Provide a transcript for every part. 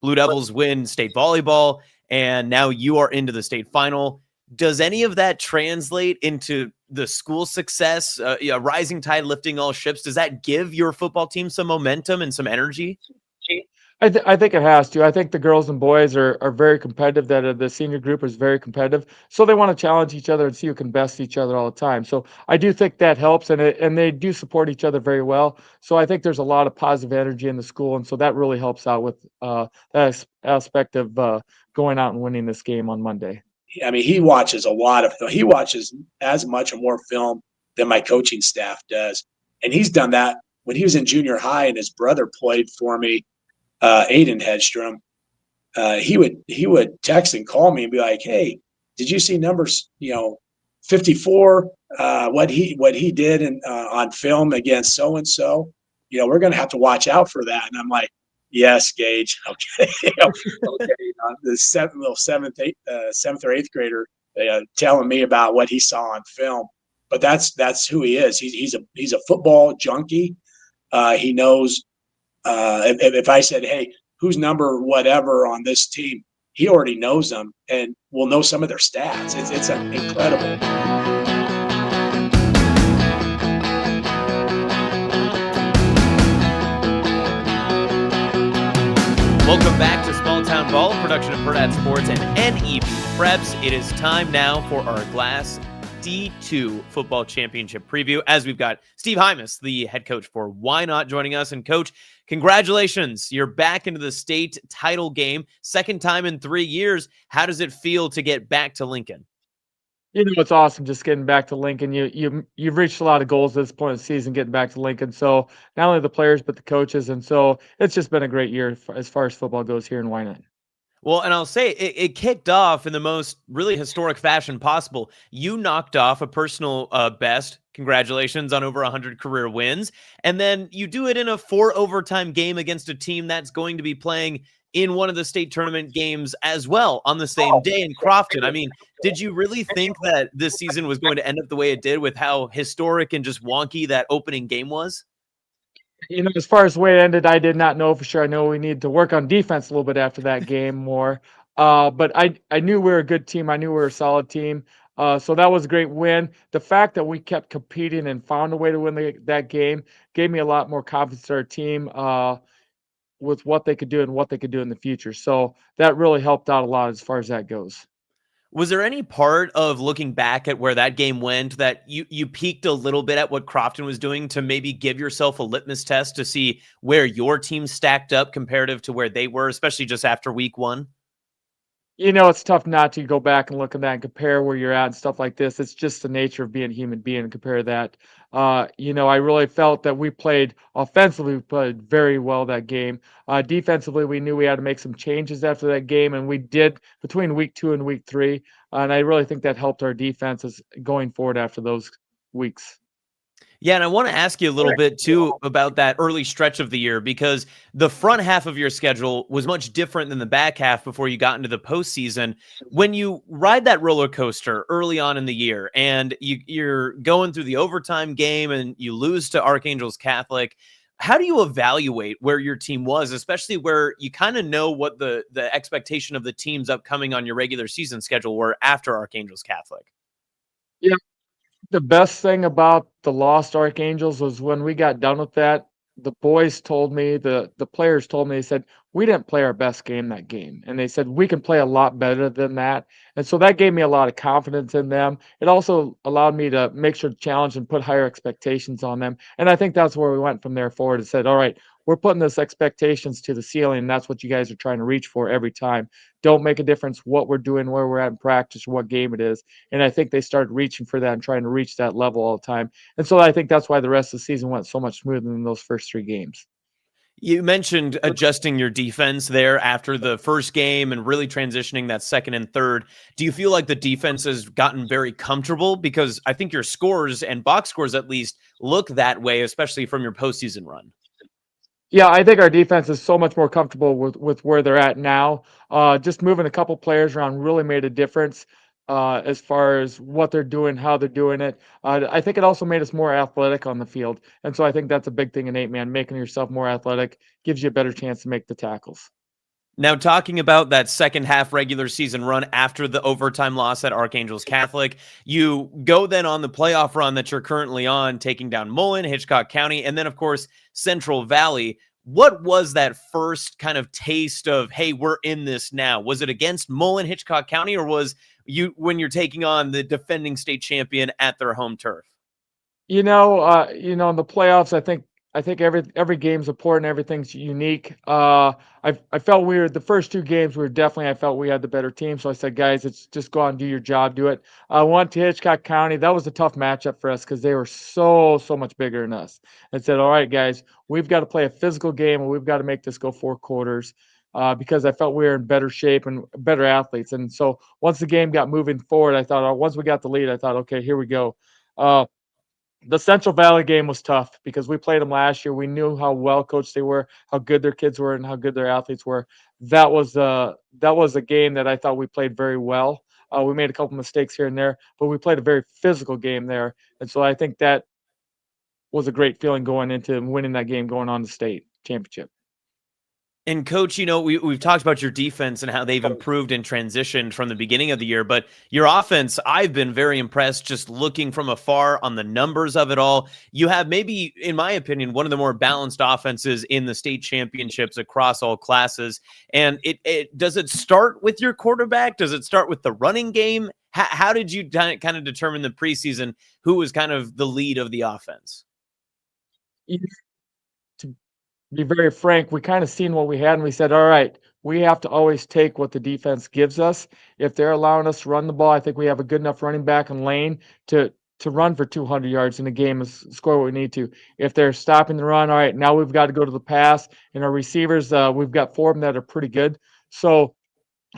Blue Devils win state volleyball, and now you are into the state final. Does any of that translate into the school success? Rising tide lifting all ships. Does that give your football team some momentum and some energy? I think it has to. I think the girls and boys are very competitive. That the senior group is very competitive, so they want to challenge each other and see who can best each other all the time. So I do think that helps, and they do support each other very well. So I think there's a lot of positive energy in the school, and so that really helps out with that aspect of going out and winning this game on Monday. I mean, he watches a lot of film. He watches as much or more film than my coaching staff does, and he's done that when he was in junior high, and his brother played for me. Aiden Hedstrom, he would text and call me and be like, "Hey, did you see numbers? 54. What he did on film against so and so. We're going to have to watch out for that." And I'm like, "Yes, Gage. Okay, okay." The seventh or eighth grader telling me about what he saw on film, but that's who he is. He's a football junkie. He knows. If I said, "Hey, who's number whatever on this team," he already knows them and will know some of their stats. It's incredible. Welcome back to Small Town Ball, production of Hurrdat Sports and NEB Preps. It is time now for our Glass D2 Football Championship preview, as we've got Steve Heimes, the head coach for Wynot, joining us. And Coach, congratulations. You're back into the state title game, second time in 3 years. How does it feel to get back to Lincoln? It's awesome just getting back to Lincoln. You've reached a lot of goals at this point in the season, getting back to Lincoln. So not only the players, but the coaches. And so it's just been a great year as far as football goes here in Wynot. Well, and I'll say it kicked off in the most really historic fashion possible. You knocked off a personal best. Congratulations on over 100 career wins. And then you do it in a 4 overtime game against a team that's going to be playing in one of the state tournament games as well on the same day in Crofton. I mean, did you really think that this season was going to end up the way it did with how historic and just wonky that opening game was? As far as the way it ended, I did not know for sure. I know we needed to work on defense a little bit after that game more. But I knew we were a good team. I knew we were a solid team. So that was a great win. The fact that we kept competing and found a way to win that game gave me a lot more confidence in our team with what they could do and what they could do in the future. So that really helped out a lot as far as that goes. Was there any part of looking back at where that game went that you peeked a little bit at what Crofton was doing to maybe give yourself a litmus test to see where your team stacked up comparative to where they were, especially just after week 1? It's tough not to go back and look at that and compare where you're at and stuff like this. It's just the nature of being a human being and compare that. I really felt that we played offensively, we played very well that game. Defensively, we knew we had to make some changes after that game, and we did between week 2 and week 3. And I really think that helped our defenses going forward after those weeks. Yeah, and I want to ask you a little bit, too, about that early stretch of the year, because the front half of your schedule was much different than the back half before you got into the postseason. When you ride that roller coaster early on in the year and you're going through the overtime game and you lose to Archangels Catholic, how do you evaluate where your team was, especially where you kind of know what the expectation of the teams upcoming on your regular season schedule were after Archangels Catholic? Yeah. The best thing about the lost Archangels was when we got done with that, the boys told me, the players told me, they said, we didn't play our best game that game. And they said, we can play a lot better than that. And so that gave me a lot of confidence in them. It also allowed me to make sure to challenge and put higher expectations on them. And I think that's where we went from there forward and said, all right, we're putting this expectations to the ceiling. And that's what you guys are trying to reach for every time. Don't make a difference what we're doing, where we're at in practice, or what game it is. And I think they started reaching for that and trying to reach that level all the time. And so I think that's why the rest of the season went so much smoother than those first 3 games. You mentioned adjusting your defense there after the first game and really transitioning that second and third. Do you feel like the defense has gotten very comfortable? Because I think your scores and box scores at least look that way, especially from your postseason run. Yeah, I think our defense is so much more comfortable with where they're at now. Just moving a couple players around really made a difference as far as what they're doing, how they're doing it. I think it also made us more athletic on the field. And so I think that's a big thing in 8-man. Making yourself more athletic gives you a better chance to make the tackles. Now, talking about that second half regular season run after the overtime loss at Archangels Catholic, you go then on the playoff run that you're currently on, taking down Mullen, Hitchcock County, and then, of course, Central Valley. What was that first kind of taste of, hey, we're in this now? Was it against Mullen, Hitchcock County, or was you when you're taking on the defending state champion at their home turf? In the playoffs, I think every game's important. Everything's unique. I felt we were the first two games. I felt we had the better team. So I said, guys, let's just go out and do your job, do it. I went to Hitchcock County. That was a tough matchup for us because they were so much bigger than us. And said, all right, guys, we've got to play a physical game and we've got to make this go 4 quarters. Because I felt we were in better shape and better athletes. And so once the game got moving forward, I thought, once we got the lead, I thought, okay, here we go. The Central Valley game was tough because we played them last year. We knew how well coached they were, how good their kids were, and how good their athletes were. That was a game that I thought we played very well. We made a couple mistakes here and there, but we played a very physical game there, and so I think that was a great feeling going into winning that game, going on to state championship. And coach, we've talked about your defense and how they've improved and transitioned from the beginning of the year, but your offense, I've been very impressed just looking from afar on the numbers of it all. You have maybe, in my opinion, one of the more balanced offenses in the state championships across all classes. And does it start with your quarterback? Does it start with the running game? How did you kind of determine the preseason who was kind of the lead of the offense? To be very frank, we kind of seen what we had and we said, all right, we have to always take what the defense gives us. If they're allowing us to run the ball, I think we have a good enough running back and lane to run for 200 yards in a game and score what we need to. If they're stopping the run, all right, now we've got to go to the pass. And our receivers, we've got 4 of them that are pretty good. So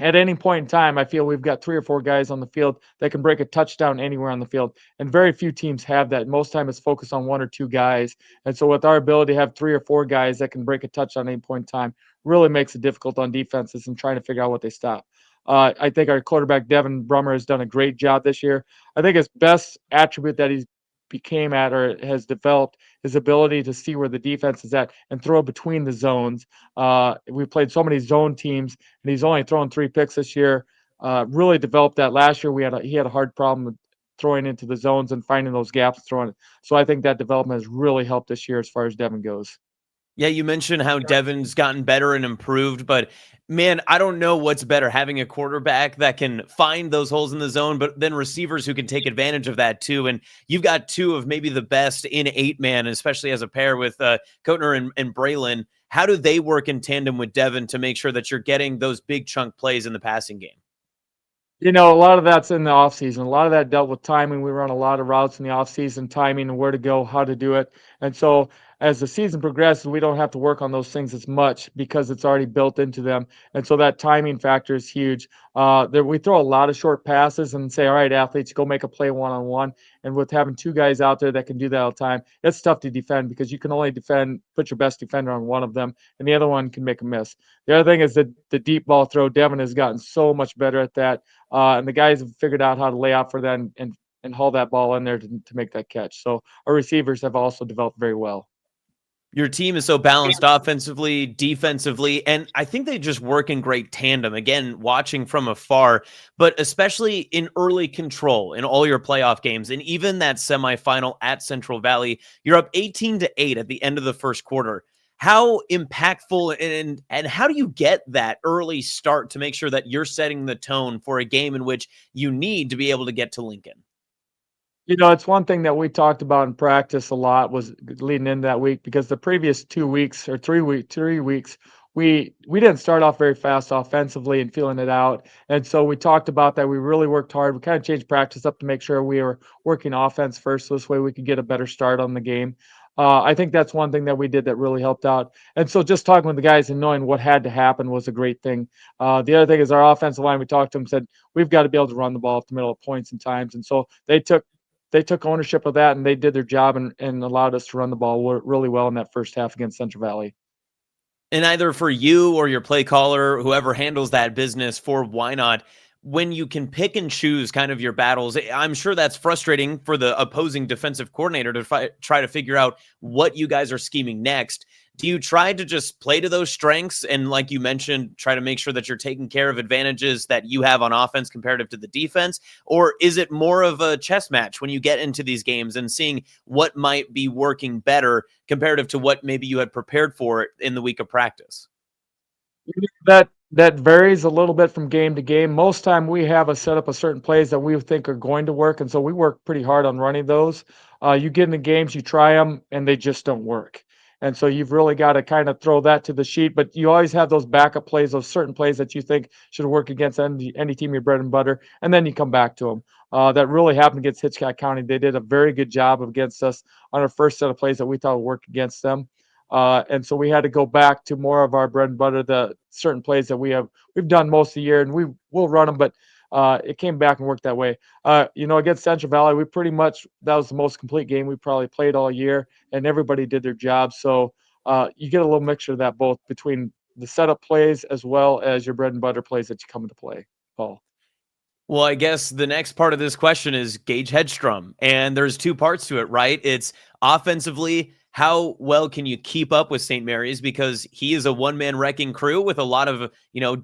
at any point in time, I feel we've got 3 or 4 guys on the field that can break a touchdown anywhere on the field. And very few teams have that. Most time it's focused on 1 or 2 guys. And so with our ability to have 3 or 4 guys that can break a touchdown at any point in time really makes it difficult on defenses and trying to figure out what they stop. I think our quarterback, Devin Brummer, has done a great job this year. I think his best attribute that he's became at or has developed his ability to see where the defense is at and throw between the zones. We played so many zone teams, and he's only thrown 3 picks this year. Really developed that last year. He had a hard problem with throwing into the zones and finding those gaps, throwing it. So I think that development has really helped this year as far as Devin goes. Yeah, you mentioned how Devin's gotten better and improved, but man, I don't know what's better, having a quarterback that can find those holes in the zone, but then receivers who can take advantage of that too. And you've got 2 of maybe the best in 8-man, especially as a pair with Kotner and Braylon. How do they work in tandem with Devin to make sure that you're getting those big chunk plays in the passing game? A lot of that's in the offseason. A lot of that dealt with timing. We run a lot of routes in the offseason, timing and where to go, how to do it. And so as the season progresses, we don't have to work on those things as much because it's already built into them. And so that timing factor is huge. We throw a lot of short passes and say, all right, athletes, go make a play one-on-one. And with having 2 guys out there that can do that all the time, it's tough to defend because you can only put your best defender on one of them, and the other one can make a miss. The other thing is that the deep ball throw. Devin has gotten so much better at that. And the guys have figured out how to lay out for that and haul that ball in there to make that catch. So our receivers have also developed very well. Your team is so balanced offensively, defensively, and I think they just work in great tandem. Again, watching from afar, but especially in early control in all your playoff games, and even that semifinal at Central Valley, you're up 18-8 at the end of the first quarter. How impactful and how do you get that early start to make sure that you're setting the tone for a game in which you need to be able to get to Lincoln? It's one thing that we talked about in practice a lot was leading into that week because the previous 2 weeks or 3 weeks, we didn't start off very fast offensively and feeling it out. And so we talked about that. We really worked hard. We kind of changed practice up to make sure we were working offense first. So this way we could get a better start on the game. I think that's one thing that we did that really helped out. And so just talking with the guys and knowing what had to happen was a great thing. The other thing is our offensive line, we talked to them, said, we've got to be able to run the ball at the middle of points and times. And so they took ownership of that and they did their job and allowed us to run the ball really well in that first half against Central Valley. And either for you or your play caller, whoever handles that business for Wynot, when you can pick and choose kind of your battles, I'm sure that's frustrating for the opposing defensive coordinator to try to figure out what you guys are scheming next. Do you try to just play to those strengths and, like you mentioned, try to make sure that you're taking care of advantages that you have on offense comparative to the defense? Or is it more of a chess match when you get into these games and seeing what might be working better comparative to what maybe you had prepared for in the week of practice? That varies a little bit from game to game. Most time we have a set up of certain plays that we think are going to work, and so we work pretty hard on running those. You get into games, you try them, and they just don't work. And so you've really got to kind of throw that to the sheet, but you always have those backup plays, those certain plays that you think should work against any team your bread and butter, and then you come back to them. That really happened against Hitchcock County. They did a very good job against us on our first set of plays that we thought would work against them. And so we had to go back to more of our bread and butter, the certain plays that we've done most of the year, and we will run them, but it came back and worked that way. Against Central Valley, that was the most complete game we probably played all year, and everybody did their job. So you get a little mixture of that both between the setup plays as well as your bread and butter plays that you come into play, Paul. Well, I guess the next part of this question is Gage Hedstrom, and there's two parts to it, right? It's offensively, how well can you keep up with St. Mary's, because he is a one-man wrecking crew with a lot of,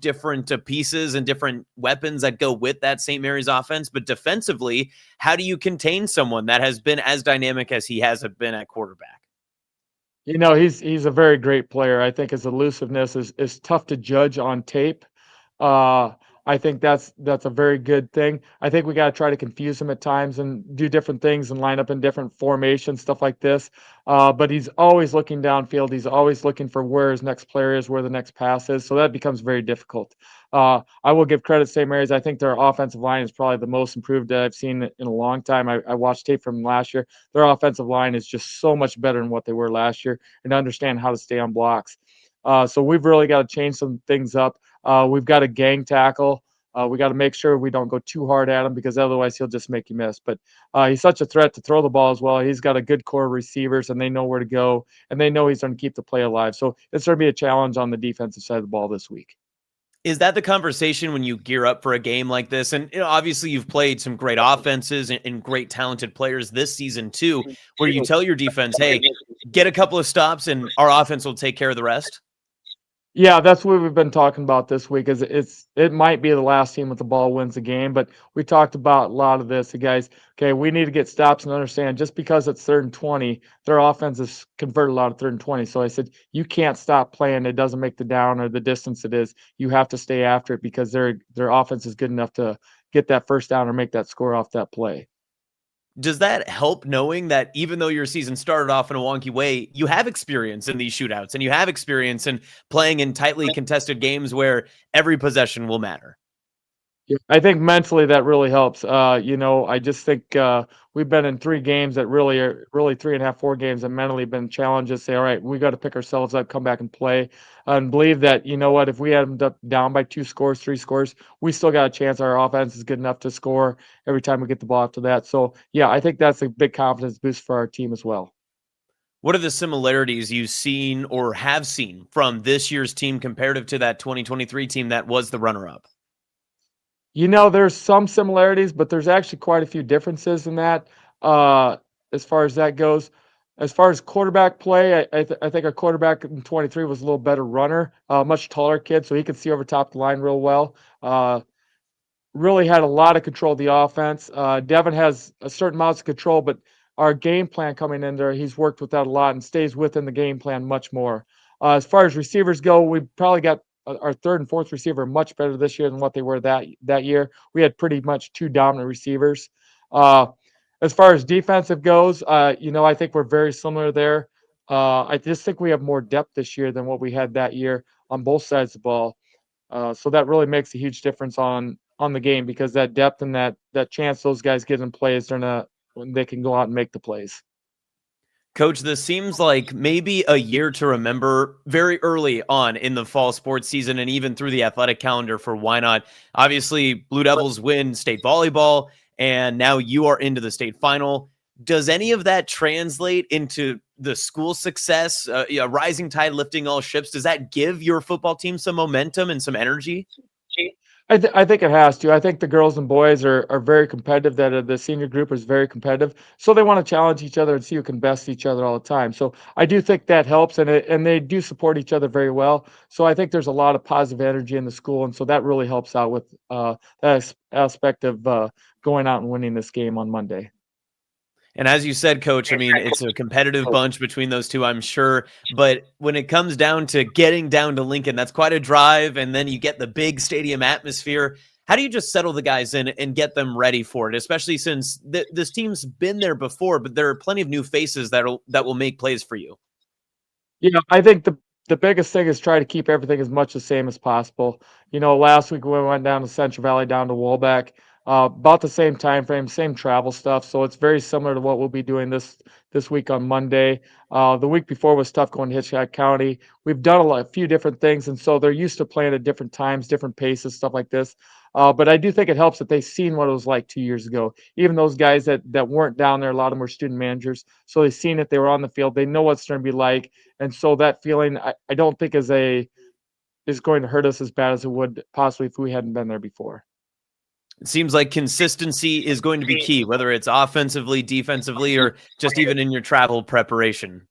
different pieces and different weapons that go with that St. Mary's offense. But defensively, how do you contain someone that has been as dynamic as he has been at quarterback? He's a very great player. I think his elusiveness is tough to judge on tape. I think that's a very good thing. I think we got to try to confuse him at times and do different things and line up in different formations, stuff like this. But he's always looking downfield. He's always looking for where his next player is, where the next pass is. So that becomes very difficult. I will give credit to St. Mary's. I think their offensive line is probably the most improved that I've seen in a long time. I watched tape from last year. Their offensive line is just so much better than what they were last year and understand how to stay on blocks. So we've really got to change some things up. We've got a gang tackle. We got to make sure we don't go too hard at him, because otherwise he'll just make you miss. But he's such a threat to throw the ball as well. He's got a good core of receivers, and they know where to go, and they know he's going to keep the play alive. So it's going to be a challenge on the defensive side of the ball this week. Is that the conversation when you gear up for a game like this? And obviously you've played some great offenses and great talented players this season too, where you tell your defense, hey, get a couple of stops and our offense will take care of the rest? Yeah, that's what we've been talking about this week. It might be the last team with the ball wins the game, but we talked about a lot of this. The guys, okay, we need to get stops and understand just because it's 3rd and 20, their offense is converted a lot of 3rd and 20. So I said, you can't stop playing. It doesn't make the down or the distance it is. You have to stay after it, because their offense is good enough to get that first down or make that score off that play. Does that help, knowing that even though your season started off in a wonky way, you have experience in these shootouts and you have experience in playing in tightly contested games where every possession will matter? I think mentally that really helps. I just think we've been in 3 games that really are 3.5, 4 games that mentally been challenges. Say, all right, we got to pick ourselves up, come back and play, and believe that, if we end up down by 2 scores, 3 scores, we still got a chance. Our offense is good enough to score every time we get the ball after that. So, yeah, I think that's a big confidence boost for our team as well. What are the similarities you've seen or have seen from this year's team comparative to that 2023 team that was the runner-up? There's some similarities, but there's actually quite a few differences in that, as far as that goes. As far as quarterback play, I think our quarterback in 23 was a little better runner, much taller kid, so he could see over top of the line real well. Really had a lot of control of the offense. Devin has a certain amount of control, but our game plan coming in there, he's worked with that a lot and stays within the game plan much more. As far as receivers go, we probably got our 3rd and 4th receiver much better this year than what they were that year. We had pretty much 2 dominant receivers. As far as defensive goes, I think we're very similar there. I just think we have more depth this year than what we had that year on both sides of the ball. So that really makes a huge difference on the game, because that depth and that chance those guys get in plays, they can go out and make the plays. Coach, this seems like maybe a year to remember very early on in the fall sports season and even through the athletic calendar for Wynot. Obviously, Blue Devils win state volleyball, and now you are into the state final. Does any of that translate into the school success, a rising tide lifting all ships? Does that give your football team some momentum and some energy? I think it has to. I think the girls and boys are very competitive. That the senior group is very competitive, so they want to challenge each other and see who can best each other all the time. So I do think that helps, and they do support each other very well. So I think there's a lot of positive energy in the school, and so that really helps out with that aspect of going out and winning this game on Monday. And as you said, Coach, I mean, it's a competitive bunch between those two, I'm sure. But when it comes down to getting down to Lincoln, that's quite a drive. And then you get the big stadium atmosphere. How do you just settle the guys in and get them ready for it, especially since this team's been there before, but there are plenty of new faces that will make plays for you? I think the biggest thing is try to keep everything as much the same as possible. Last week we went down to Central Valley, down to Woolback, about the same time frame, same travel stuff. So it's very similar to what we'll be doing this week on Monday. The week before was tough going to Hitchcock County. We've done a few different things, and so they're used to playing at different times, different paces, stuff like this. But I do think it helps that they've seen what it was like 2 years ago. Even those guys that weren't down there, a lot of them were student managers, so they've seen it. They were on the field. They know what it's going to be like, and so that feeling I don't think is going to hurt us as bad as it would possibly if we hadn't been there before. It seems like consistency is going to be key, whether it's offensively, defensively, or just even in your travel preparation.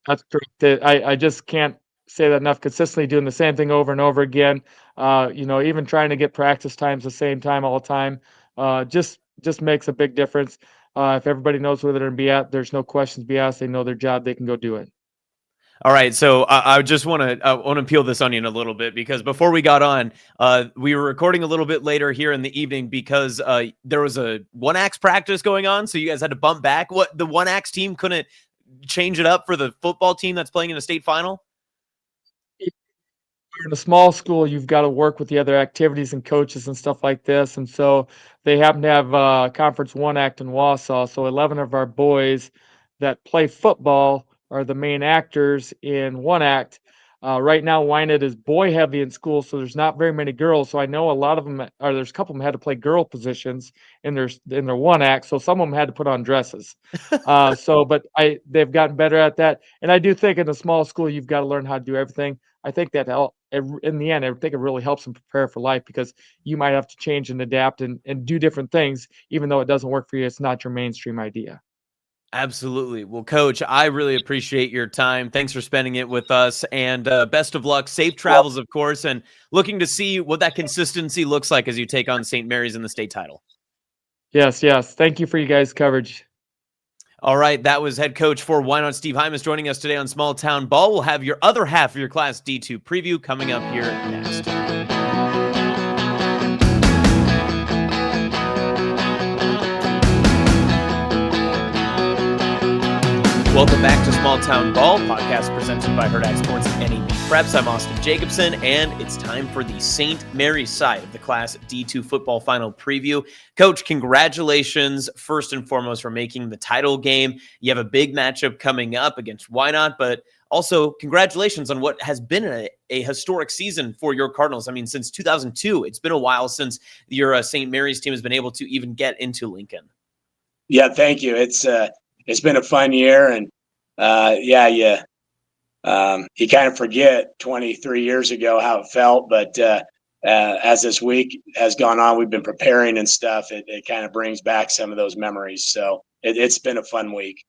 That's correct. I just can't say that enough. Consistently doing the same thing over and over again. Even trying to get practice times the same time all the time, just makes a big difference. If everybody knows where they're going to be at, there's no questions to be asked. They know their job. They can go do it. All right, so I just want to peel this onion a little bit, because before we got on, we were recording a little bit later here in the evening because there was a one-axe practice going on, so you guys had to bump back. What, the one-axe team couldn't change it up for the football team that's playing in a state final? In a small school, you've got to work with the other activities and coaches and stuff like this. And so they happen to have Conference 1 act in Wausau. So 11 of our boys that play football are the main actors in one act. Right now, Wynot is boy heavy in school, so there's not very many girls. So I know a lot of them, or there's a couple of them had to play girl positions in their one act. So some of them had to put on dresses. But they've gotten better at that. And I do think in a small school, you've got to learn how to do everything. I think that in the end, I think it really helps them prepare for life, because you might have to change and adapt and do different things, even though it doesn't work for you. It's not your mainstream idea. Absolutely. Well, Coach, I really appreciate your time. Thanks for spending it with us, and best of luck. Safe travels, of course, and looking to see what that consistency looks like as you take on St. Mary's in the state title. Yes. Thank you for you guys' coverage. All right, that was head coach for Wynot, Steve Heimes, joining us today on Small Town Ball. We'll have your other half of your Class D2 preview coming up here next. Welcome back to Small Town Ball, podcast presented by Hurrdat Sports and NEB Preps. I'm Austin Jacobsen, and it's time for the St. Mary's side of the Class D2 football final preview. Coach, congratulations first and foremost for making the title game. You have a big matchup coming up against Wynot, but also congratulations on what has been a historic season for your Cardinals. I mean, since 2002, it's been a while since your St. Mary's team has been able to even get into Lincoln. Yeah, thank you. It's been a fun year, and you kind of forget 23 years ago how it felt, but as this week has gone on, we've been preparing and stuff. It kind of brings back some of those memories. So it's been a fun week.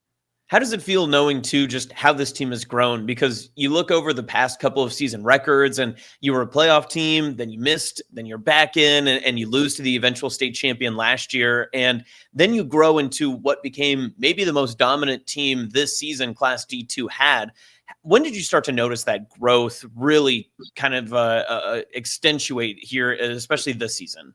How does it feel knowing, too, just how this team has grown? Because you look over the past couple of season records, and you were a playoff team, then you missed, then you're back in, and you lose to the eventual state champion last year. And then you grow into what became maybe the most dominant team this season Class D2 had. When did you start to notice that growth really kind of accentuate here, especially this season?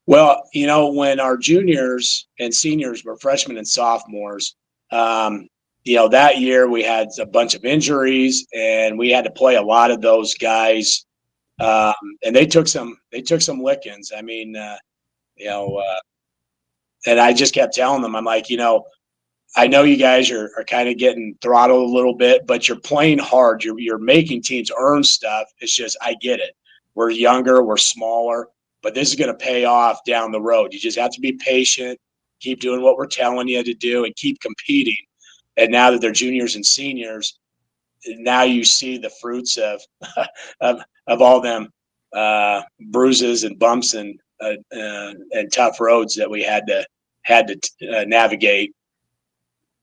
Well, when our juniors and seniors were freshmen and sophomores, that year we had a bunch of injuries, and we had to play a lot of those guys. And they took some lickings. I mean, and I just kept telling them, I'm like, I know you guys are kind of getting throttled a little bit, but you're playing hard. You're making teams earn stuff. It's just, I get it. We're younger, we're smaller, but this is going to pay off down the road. You just have to be patient, keep doing what we're telling you to do, and keep competing. And now that they're juniors and seniors, now you see the fruits of all them bruises and bumps and tough roads that we had to navigate.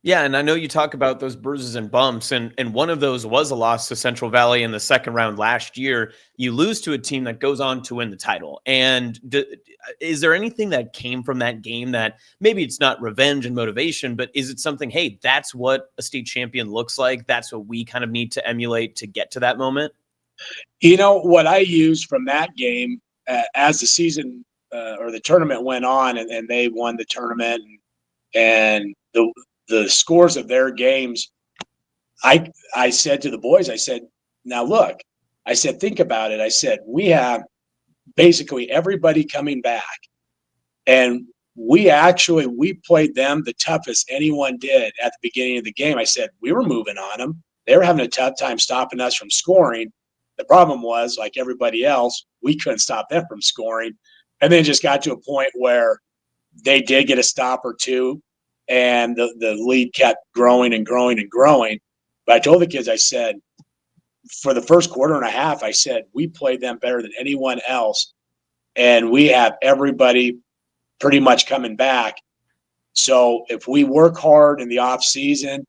Yeah, and I know you talk about those bruises and bumps, and one of those was a loss to Central Valley in the second round last year. You lose to a team that goes on to win the title. And is there anything that came from that game that maybe it's not revenge and motivation, but is it something, hey, that's what a state champion looks like? That's what we kind of need to emulate to get to that moment? What I used from that game as the season or the tournament went on and they won the tournament and the scores of their games, I said to the boys, I said, now look, I said, think about it. I said, we have basically everybody coming back. And we played them the toughest anyone did at the beginning of the game. I said, we were moving on them. They were having a tough time stopping us from scoring. The problem was, like everybody else, we couldn't stop them from scoring. And then it just got to a point where they did get a stop or two, and the lead kept growing and growing and growing. But I told the kids, I said, for the first quarter and a half, I said, we played them better than anyone else, and we have everybody pretty much coming back. So if we work hard in the off season,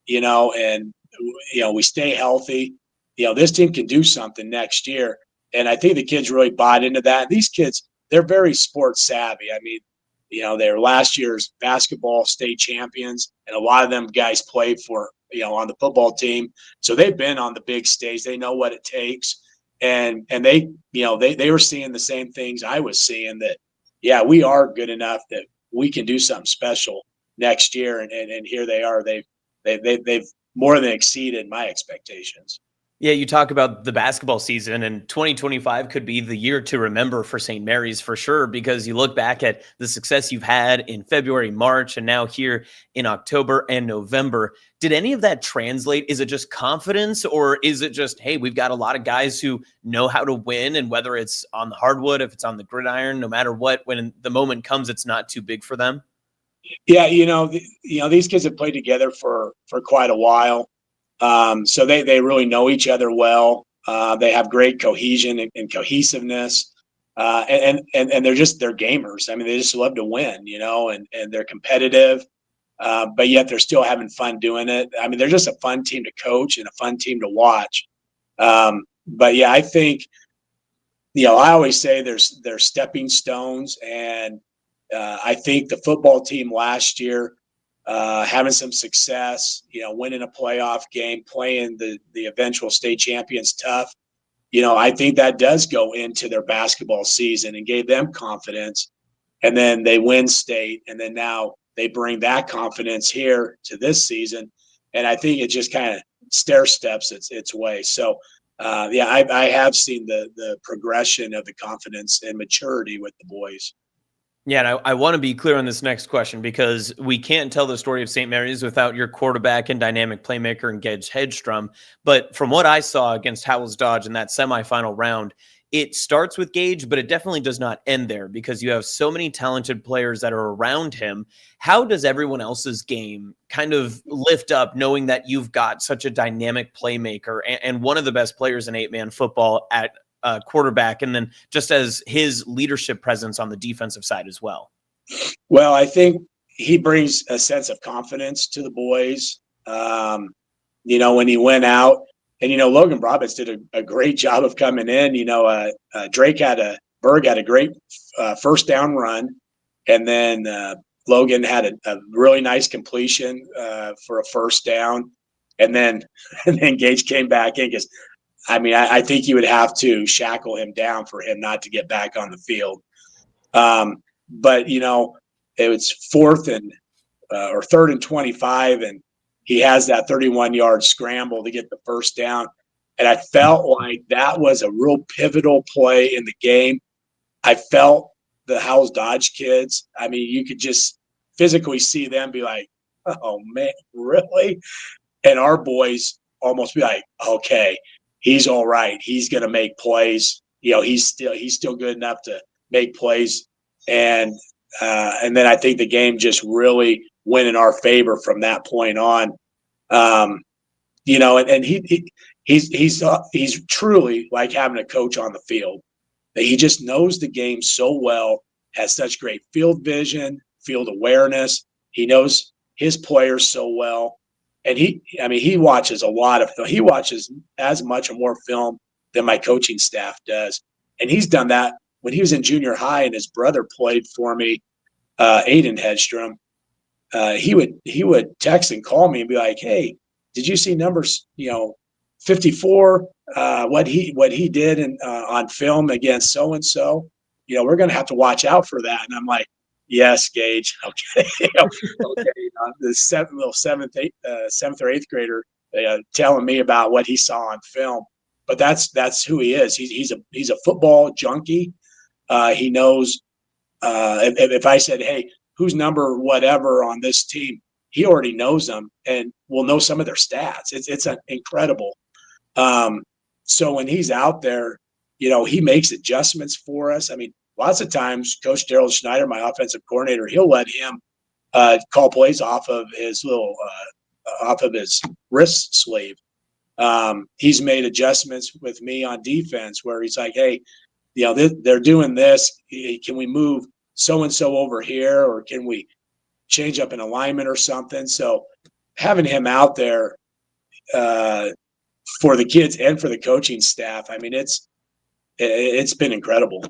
and we stay healthy, this team can do something next year. And I think the kids really bought into that. These kids, they're very sports savvy. I mean, they're last year's basketball state champions, and a lot of them guys played for, on the football team. So they've been on the big stage. They know what it takes. And they, they were seeing the same things I was seeing, that, yeah, we are good enough that we can do something special next year. And here they are. They've more than exceeded my expectations. Yeah, you talk about the basketball season, and 2025 could be the year to remember for St. Mary's for sure, because you look back at the success you've had in February, March, and now here in October and November. Did any of that translate? Is it just confidence, or is it just, hey, we've got a lot of guys who know how to win, and whether it's on the hardwood, if it's on the gridiron, no matter what, when the moment comes, it's not too big for them? Yeah, these kids have played together for quite a while. So they really know each other well. They have great cohesion and cohesiveness, and they're gamers. I mean, they just love to win, and they're competitive, but yet they're still having fun doing it. I mean, they're just a fun team to coach and a fun team to watch. But yeah, I think, I always say there's stepping stones, and I think the football team last year, having some success, winning a playoff game, playing the eventual state champions tough, I think that does go into their basketball season and gave them confidence. And then they win state, and then now they bring that confidence here to this season. And I think it just kind of stair steps its way. So, I have seen the progression of the confidence and maturity with the boys. Yeah, and I want to be clear on this next question, because we can't tell the story of St. Mary's without your quarterback and dynamic playmaker and Gage Hedstrom. But from what I saw against Howells Dodge in that semifinal round, it starts with Gage, but it definitely does not end there, because you have so many talented players that are around him. How does everyone else's game kind of lift up, knowing that you've got such a dynamic playmaker and one of the best players in 8-man football at quarterback, and then just as his leadership presence on the defensive side as well? Well, I think he brings a sense of confidence to the boys. When he went out, and Logan Roberts did a great job of coming in. Berg had a great first down run, and then Logan had a really nice completion for a first down, and then Gage came back in, because I think you would have to shackle him down for him not to get back on the field. But it was third and 25, and he has that 31-yard scramble to get the first down. And I felt like that was a real pivotal play in the game. I felt the Howells Dodge kids, you could just physically see them be like, oh man, really? And our boys almost be like, okay, he's all right. He's going to make plays. He's still good enough to make plays. And then I think the game just really went in our favor from that point on. And he's truly like having a coach on the field. that he just knows the game so well, has such great field vision, field awareness. He knows his players so well. And he watches a lot of film. He watches as much or more film than my coaching staff does. And he's done that when he was in junior high and his brother played for me, Hedstrom. He would text and call me and be like, "Hey, did you see numbers, 54, what he did on film against so and so? We're going to have to watch out for that." And I'm like, "Yes, Gage, okay." Okay. The seventh or eighth grader telling me about what he saw on film, but that's who he is. He's a football junkie. He knows. If I said, "Hey, who's number whatever on this team," he already knows them and will know some of their stats. It's incredible. So when he's out there, he makes adjustments for us. I mean, lots of times, Coach Daryl Schneider, my offensive coordinator, he'll let him call plays off of his wrist sleeve. He's made adjustments with me on defense where he's like, "Hey, they're doing this. Can we move so-and-so over here, or can we change up an alignment or something?" So having him out there for the kids and for the coaching staff, I mean, it's been incredible.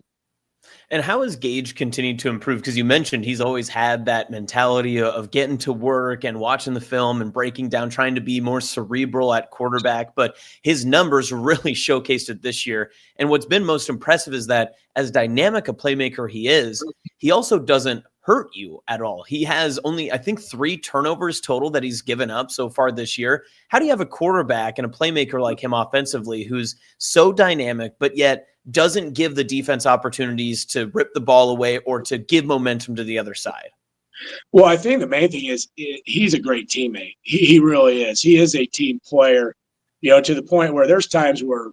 And how has Gage continued to improve? Because you mentioned he's always had that mentality of getting to work and watching the film and breaking down, trying to be more cerebral at quarterback. But his numbers really showcased it this year. And what's been most impressive is that as dynamic a playmaker he is, he also doesn't hurt you at all. He has only, I think, 3 turnovers total that he's given up so far this year. How do you have a quarterback and a playmaker like him offensively who's so dynamic, but yet doesn't give the defense opportunities to rip the ball away or to give momentum to the other side? Well, I think the main thing is he's a great teammate. He really is. He is a team player, to the point where there's times where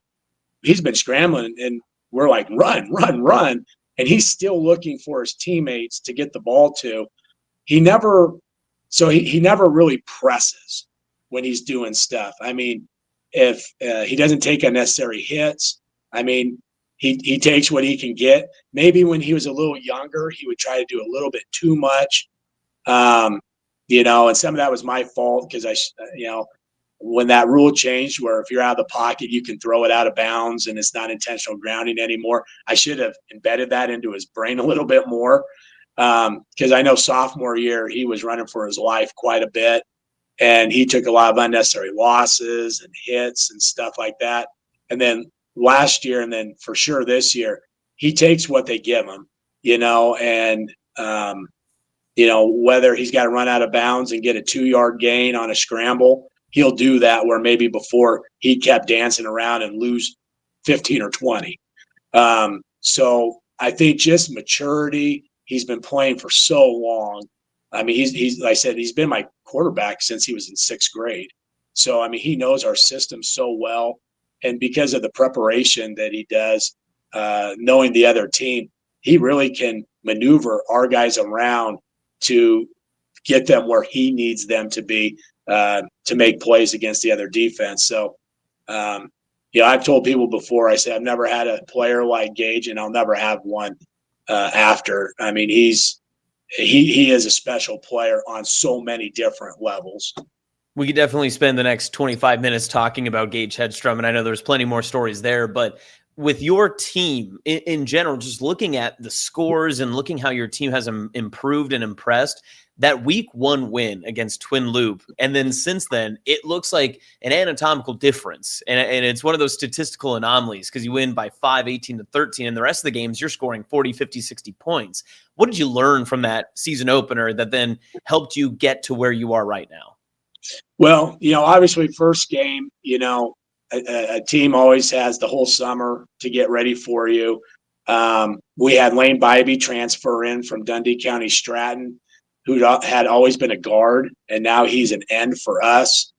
he's been scrambling and we're like, run, run, run. And he's still looking for his teammates to get the ball to. He never really presses when he's doing stuff. I mean, if he doesn't take unnecessary hits, I mean, he takes what he can get. Maybe when he was a little younger, he would try to do a little bit too much. And some of that was my fault because when that rule changed where if you're out of the pocket, you can throw it out of bounds and it's not intentional grounding anymore. I should have embedded that into his brain a little bit more. Because I know sophomore year, he was running for his life quite a bit and he took a lot of unnecessary losses and hits and stuff like that. And then last year, and then for sure this year, he takes what they give him, and whether he's got to run out of bounds and get a 2-yard gain on a scramble, he'll do that where maybe before he kept dancing around and lose 15 or 20. So I think just maturity, he's been playing for so long. I mean, he's like I said, he's been my quarterback since he was in 6th grade. So, I mean, he knows our system so well. And because of the preparation that he does, knowing the other team, he really can maneuver our guys around to get them where he needs them to be to make plays against the other defense. So, I've told people before, I said, I've never had a player like Gage, and I'll never have one after. I mean, he is a special player on so many different levels. We could definitely spend the next 25 minutes talking about Gage Hedstrom, and I know there's plenty more stories there, but with your team in general, just looking at the scores and looking how your team has improved and impressed, that week 1 win against Twin Loop, and then since then, it looks like an anatomical difference, and it's one of those statistical anomalies because you win by 5, 18-13, and the rest of the games, you're scoring 40, 50, 60 points. What did you learn from that season opener that then helped you get to where you are right now? Well, obviously first game, a team always has the whole summer to get ready for you. We had Lane Bybee transfer in from Dundee County Stratton, who had always been a guard, and now he's an end for us.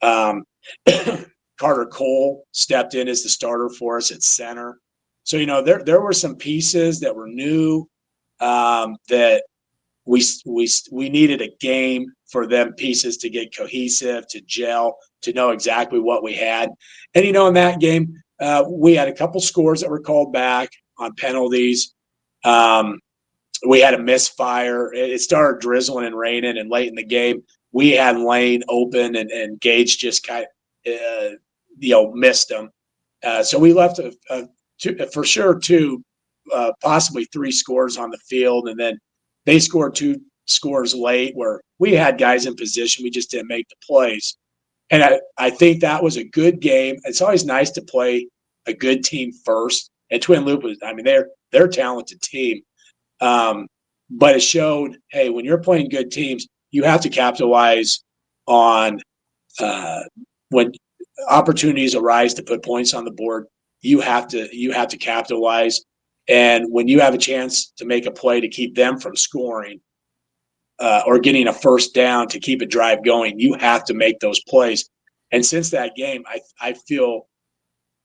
Carter Cole stepped in as the starter for us at center. So, there were some pieces that were new that we needed a game for them pieces to get cohesive, to gel, to know exactly what we had. And, in that game, we had a couple scores that were called back on penalties. We had a misfire. It started drizzling and raining, and late in the game, we had lane open, and Gage just kind of, missed them. So we left for sure two, possibly three scores on the field, and then they scored two scores late where we had guys in position. We just didn't make the plays. And I think that was a good game. It's always nice to play a good team first. And Twin Loop they're a talented team. But it showed, hey, when you're playing good teams, you have to capitalize on when opportunities arise to put points on the board. You have to capitalize. And when you have a chance to make a play to keep them from scoring or getting a first down to keep a drive going, you have to make those plays. And since that game, I feel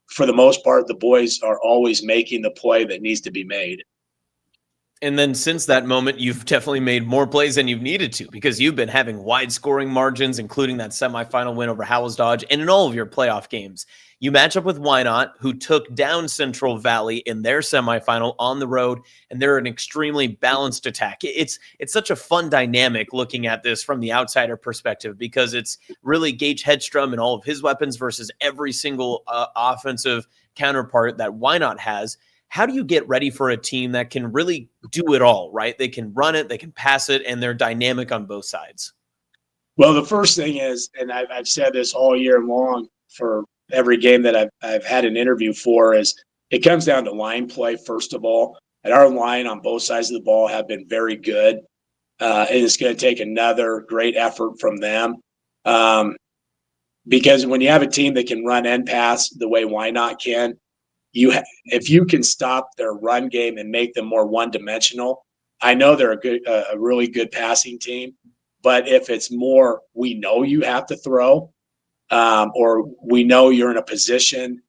for the most part, the boys are always making the play that needs to be made. And then since that moment, you've definitely made more plays than you've needed to, because you've been having wide scoring margins, including that semifinal win over Howells Dodge, and in all of your playoff games. You match up with Wynot, who took down Central Valley in their semifinal on the road, and they're an extremely balanced attack. It's such a fun dynamic looking at this from the outsider perspective, because it's really Gage Hedstrom and all of his weapons versus every single offensive counterpart that Wynot has. How do you get ready for a team that can really do it all, right? They can run it, they can pass it, and they're dynamic on both sides. Well, the first thing is, and I've said this all year long for every game that I've had an interview for, is it comes down to line play, first of all. And our line on both sides of the ball have been very good. And it's going to take another great effort from them. Because when you have a team that can run and pass the way Wynot can, if you can stop their run game and make them more one-dimensional, I know they're a really good passing team. But if it's more, we know you have to throw, or we know you're in a position,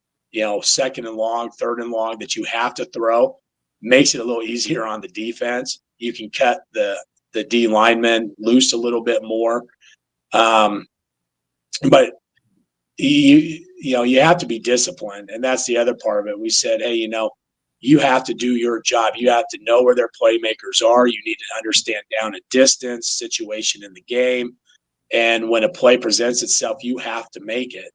second and long, third and long, that you have to throw, makes it a little easier on the defense. You can cut the D linemen loose a little bit more. But you have to be disciplined, and that's the other part of it. We said, hey, you have to do your job. You have to know where their playmakers are. You need to understand down and distance, situation in the game. And when a play presents itself, you have to make it.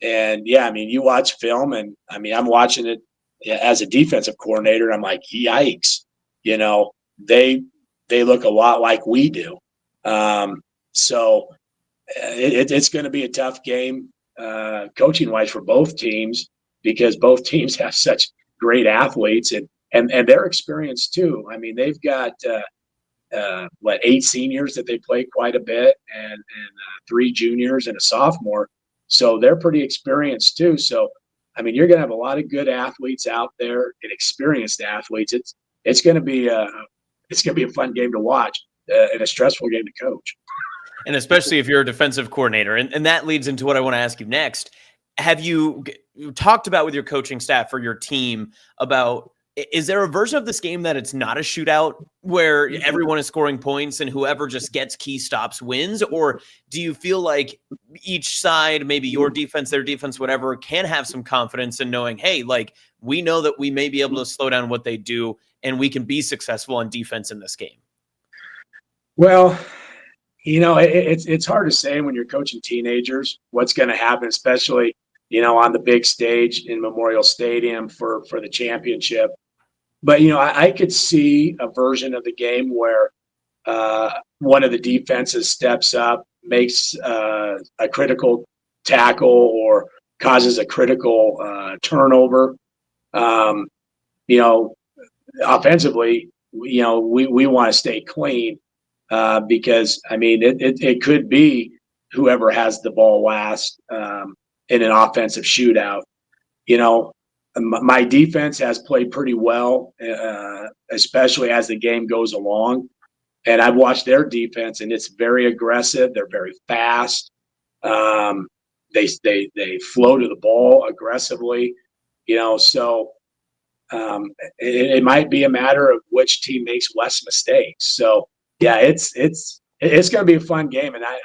And yeah, you watch film, and I'm watching it as a defensive coordinator. I'm like, yikes, they look a lot like we do. So it's going to be a tough game, coaching wise, for both teams, because both teams have such great athletes and they're experienced too. They've got 8 seniors that they play quite a bit, and 3 juniors and a sophomore. So they're pretty experienced too. So, you're going to have a lot of good athletes out there and experienced athletes. It's going to be a fun game to watch and a stressful game to coach. And especially if you're a defensive coordinator. And that leads into what I want to ask you next. Have you talked about with your coaching staff or your team about, is there a version of this game that it's not a shootout where everyone is scoring points and whoever just gets key stops wins? Or do you feel like each side, maybe your defense, their defense, whatever, can have some confidence in knowing, hey, we know that we may be able to slow down what they do and we can be successful on defense in this game? Well, it's hard to say when you're coaching teenagers what's going to happen, especially, on the big stage in Memorial Stadium for the championship. But, I could see a version of the game where one of the defenses steps up, makes a critical tackle or causes a critical turnover. Offensively, we want to stay clean. Because it could be whoever has the ball last in an offensive shootout. My defense has played pretty well, especially as the game goes along. And I've watched their defense, and it's very aggressive. They're very fast. They flow to the ball aggressively. So it might be a matter of which team makes less mistakes. So. Yeah, it's going to be a fun game, and I'm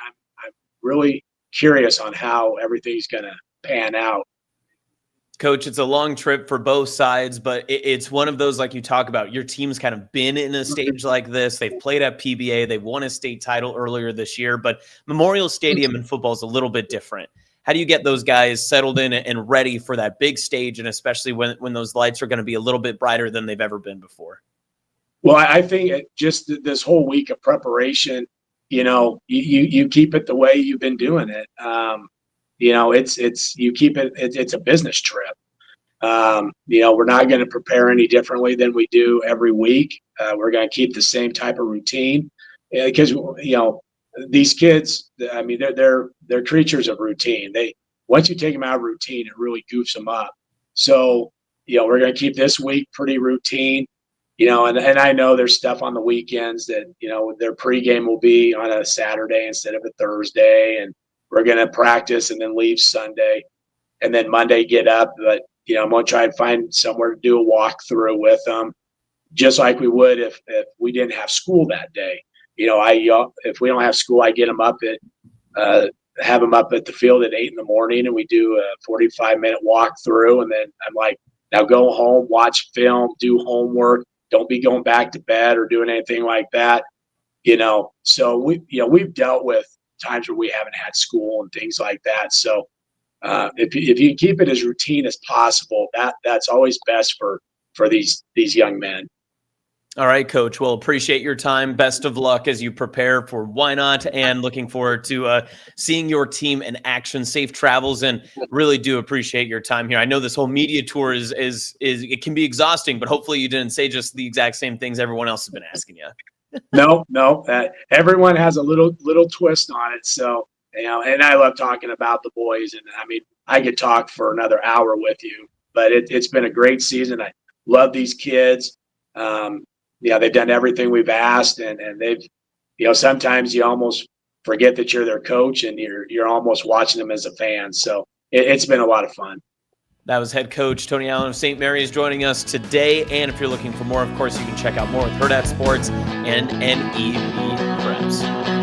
really curious on how everything's going to pan out. Coach, it's a long trip for both sides, but it's one of those, like you talk about, your team's kind of been in a stage like this. They've played at PBA. They won a state title earlier this year, but Memorial Stadium in football is a little bit different. How do you get those guys settled in and ready for that big stage, and especially when those lights are going to be a little bit brighter than they've ever been before? Well, I think just this whole week of preparation, you keep it the way you've been doing it. You keep it. It's a business trip. We're not going to prepare any differently than we do every week. We're going to keep the same type of routine because these kids. I mean, they're creatures of routine. Once you take them out of routine, it really goofs them up. So we're going to keep this week pretty routine. And I know there's stuff on the weekends that their pregame will be on a Saturday instead of a Thursday, and we're going to practice and then leave Sunday, and then Monday get up. But I'm going to try and find somewhere to do a walkthrough with them, just like we would if we didn't have school that day. If we don't have school, I get them up have them up at the field at 8 a.m, and we do a 45-minute walkthrough, and then I'm like, now go home, watch film, do homework. Don't be going back to bed or doing anything like that. So we've dealt with times where we haven't had school and things like that. So if you keep it as routine as possible, that's always best for these young men. All right, Coach. Well, appreciate your time. Best of luck as you prepare for Wynot, and looking forward to seeing your team in action. Safe travels, and really do appreciate your time here. I know this whole media tour is it can be exhausting, but hopefully you didn't say just the exact same things everyone else has been asking you. No. Everyone has a little twist on it. So and I love talking about the boys, and I mean I could talk for another hour with you, but it's been a great season. I love these kids. They've done everything we've asked, and they've, sometimes you almost forget that you're their coach, and you're almost watching them as a fan. So it's been a lot of fun. That was head coach Tony Allen of St. Mary's joining us today. And if you're looking for more, of course, you can check out more with Hurrdat Sports and NEB Preps.